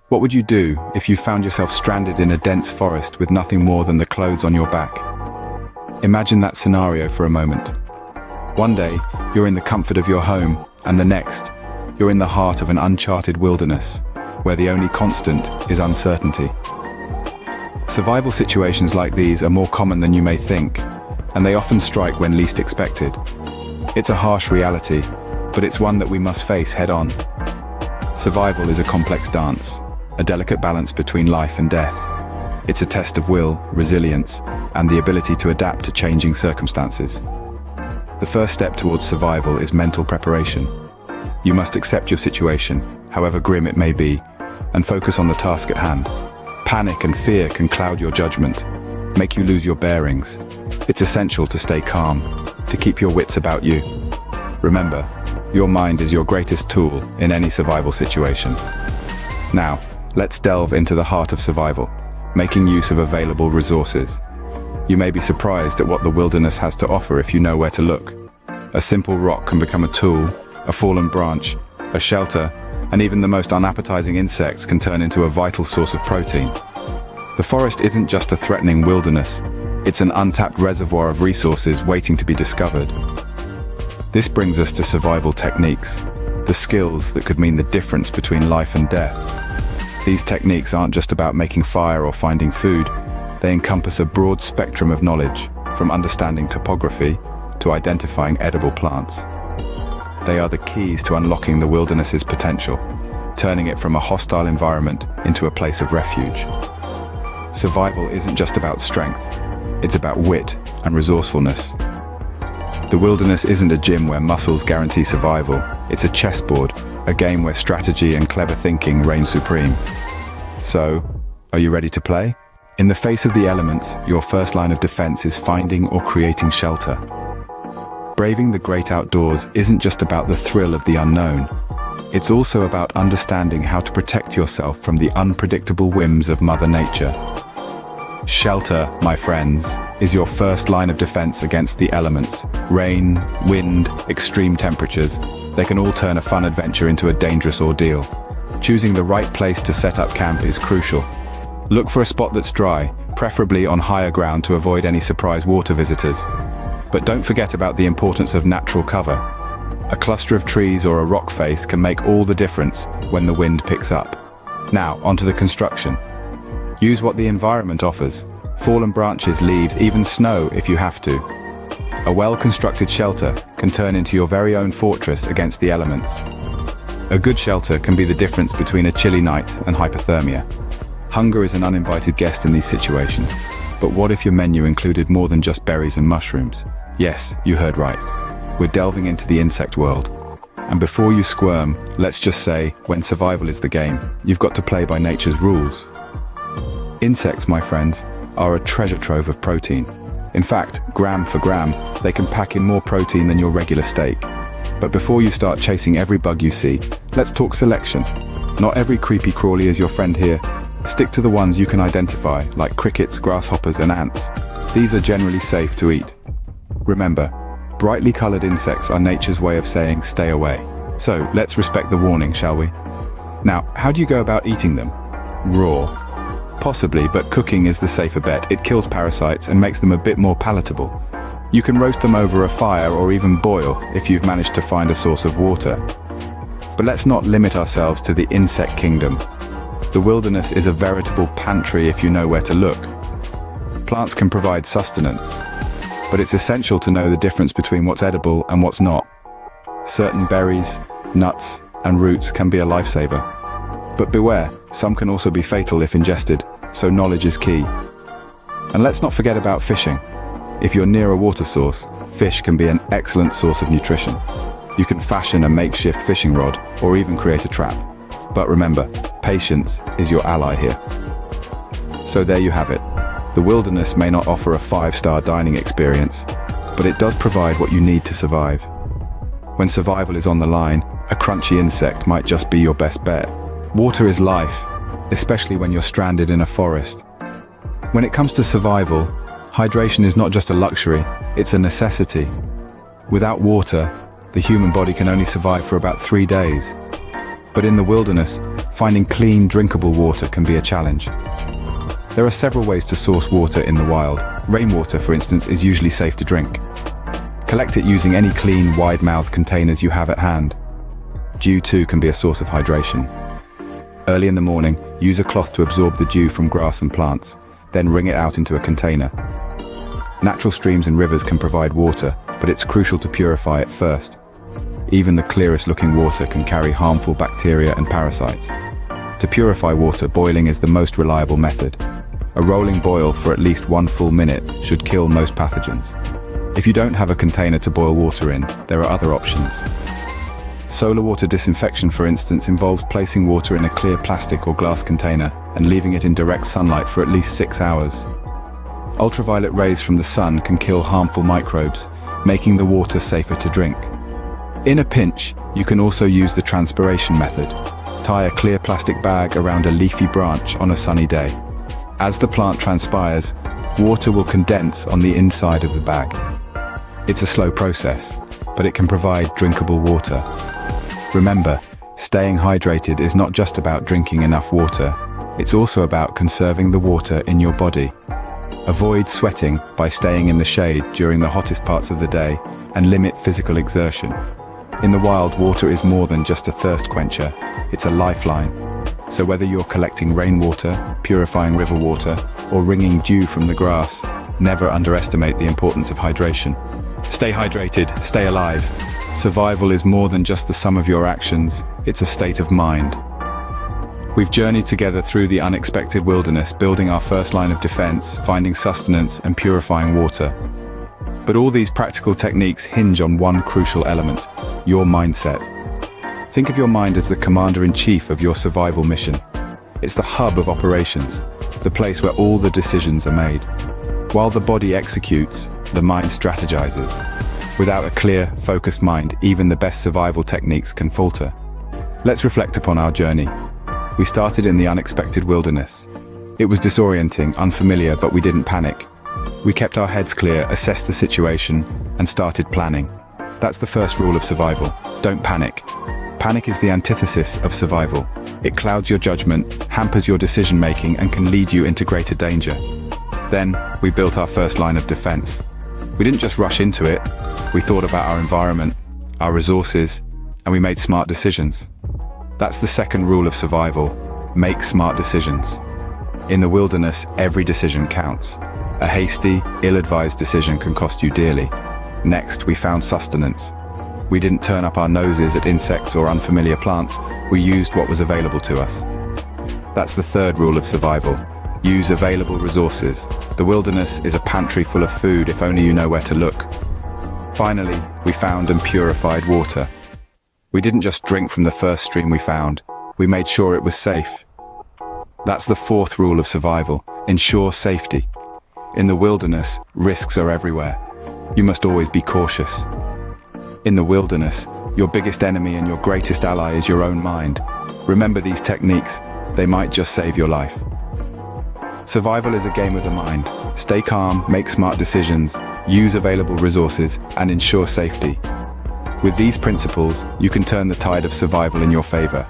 What would you do if you found yourself stranded in a dense forest with nothing more than the clothes on your back? Imagine that scenario for a moment. One day, you're in the comfort of your home, and the next, you're in the heart of an uncharted wilderness, where the only constant is uncertainty. Survival situations like these are more common than you may think, and they often strike when least expected. It's a harsh reality, but it's one that we must face head-on. Survival is a complex dance, a delicate balance between life and death. It's a test of will, resilience, and the ability to adapt to changing circumstances. The first step towards survival is mental preparation. You must accept your situation, however grim it may be, and focus on the task at hand. Panic and fear can cloud your judgment, make you lose your bearings. It's essential to stay calm, to keep your wits about you. Remember, your mind is your greatest tool in any survival situation. Now, let's delve into the heart of survival, making use of available resources. You may be surprised at what the wilderness has to offer if you know where to look. A simple rock can become a tool, a fallen branch, a shelter, and even the most unappetizing insects can turn into a vital source of protein. The forest isn't just a threatening wilderness, it's an untapped reservoir of resources waiting to be discovered. This brings us to survival techniques, the skills that could mean the difference between life and death. These techniques aren't just about making fire or finding food, they encompass a broad spectrum of knowledge, from understanding topography to identifying edible plants. They are the keys to unlocking the wilderness's potential, turning it from a hostile environment into a place of refuge. Survival isn't just about strength, it's about wit and resourcefulness. The wilderness isn't a gym where muscles guarantee survival, it's a chessboard, a game where strategy and clever thinking reign supreme. So, are you ready to play? In the face of the elements, your first line of defense is finding or creating shelter. Braving the great outdoors isn't just about the thrill of the unknown. It's also about understanding how to protect yourself from the unpredictable whims of Mother Nature. Shelter, my friends, is your first line of defense against the elements. Rain, wind, extreme temperatures, they can all turn a fun adventure into a dangerous ordeal. Choosing the right place to set up camp is crucial. Look for a spot that's dry, preferably on higher ground to avoid any surprise water visitors. But don't forget about the importance of natural cover. A cluster of trees or a rock face can make all the difference when the wind picks up. Now, onto the construction. Use what the environment offers. Fallen branches, leaves, even snow if you have to. A well-constructed shelter can turn into your very own fortress against the elements. A good shelter can be the difference between a chilly night and hypothermia. Hunger is an uninvited guest in these situations. But what if your menu included more than just berries and mushrooms? Yes, you heard right. We're delving into the insect world. And before you squirm, let's just say, when survival is the game, you've got to play by nature's rules. Insects, my friends, are a treasure trove of protein. In fact, gram for gram, they can pack in more protein than your regular steak. But before you start chasing every bug you see, let's talk selection. Not every creepy crawly is your friend here. Stick to the ones you can identify, like crickets, grasshoppers, and ants. These are generally safe to eat. Remember, brightly colored insects are nature's way of saying stay away. So let's respect the warning, shall we? Now, how do you go about eating them? Raw. Possibly, but cooking is the safer bet. It kills parasites and makes them a bit more palatable. You can roast them over a fire or even boil if you've managed to find a source of water. But let's not limit ourselves to the insect kingdom. The wilderness is a veritable pantry if you know where to look. Plants can provide sustenance, but it's essential to know the difference between what's edible and what's not. Certain berries, nuts, and roots can be a lifesaver. But beware, some can also be fatal if ingested, so knowledge is key. And let's not forget about fishing. If you're near a water source, fish can be an excellent source of nutrition. You can fashion a makeshift fishing rod, or even create a trap. But remember, patience is your ally here. So there you have it. The wilderness may not offer a 5-star dining experience, but it does provide what you need to survive. When survival is on the line, a crunchy insect might just be your best bet. Water is life, especially when you're stranded in a forest. When it comes to survival, hydration is not just a luxury, it's a necessity. Without water, the human body can only survive for about 3 days. But in the wilderness, finding clean, drinkable water can be a challenge. There are several ways to source water in the wild. Rainwater, for instance, is usually safe to drink. Collect it using any clean, wide-mouthed containers you have at hand. Dew too can be a source of hydration. Early in the morning, use a cloth to absorb the dew from grass and plants, then wring it out into a container. Natural streams and rivers can provide water, but it's crucial to purify it first. Even the clearest looking water can carry harmful bacteria and parasites. To purify water, boiling is the most reliable method. A rolling boil for at least 1 full minute should kill most pathogens. If you don't have a container to boil water in, there are other options. Solar water disinfection, for instance, involves placing water in a clear plastic or glass container and leaving it in direct sunlight for at least 6 hours. Ultraviolet rays from the sun can kill harmful microbes, making the water safer to drink. In a pinch, you can also use the transpiration method. Tie a clear plastic bag around a leafy branch on a sunny day. As the plant transpires, water will condense on the inside of the bag. It's a slow process, but it can provide drinkable water. Remember, staying hydrated is not just about drinking enough water, it's also about conserving the water in your body. Avoid sweating by staying in the shade during the hottest parts of the day and limit physical exertion. In the wild, water is more than just a thirst quencher, it's a lifeline. So whether you're collecting rainwater, purifying river water, or wringing dew from the grass, never underestimate the importance of hydration. Stay hydrated, stay alive. Survival is more than just the sum of your actions, it's a state of mind. We've journeyed together through the unexpected wilderness, building our first line of defense, finding sustenance, and purifying water. But all these practical techniques hinge on one crucial element: your mindset. Think of your mind as the commander-in-chief of your survival mission. It's the hub of operations, the place where all the decisions are made. While the body executes, the mind strategizes. Without a clear, focused mind, even the best survival techniques can falter. Let's reflect upon our journey. We started in the unexpected wilderness. It was disorienting, unfamiliar, but we didn't panic. We kept our heads clear, assessed the situation, and started planning. That's the first rule of survival. Don't panic. Panic is the antithesis of survival. It clouds your judgment, hampers your decision-making, and can lead you into greater danger. Then, we built our first line of defense. We didn't just rush into it. We thought about our environment, our resources, and we made smart decisions. That's the second rule of survival: make smart decisions. In the wilderness, every decision counts. A hasty, ill-advised decision can cost you dearly. Next, we found sustenance. We didn't turn up our noses at insects or unfamiliar plants, we used what was available to us. That's the third rule of survival: use available resources. The wilderness is a pantry full of food if only you know where to look. Finally, we found and purified water. We didn't just drink from the first stream we found, we made sure it was safe. That's the fourth rule of survival: ensure safety. In the wilderness, risks are everywhere. You must always be cautious. In the wilderness, your biggest enemy and your greatest ally is your own mind. Remember these techniques, they might just save your life. Survival is a game of the mind. Stay calm, make smart decisions, use available resources, and ensure safety. With these principles, you can turn the tide of survival in your favor.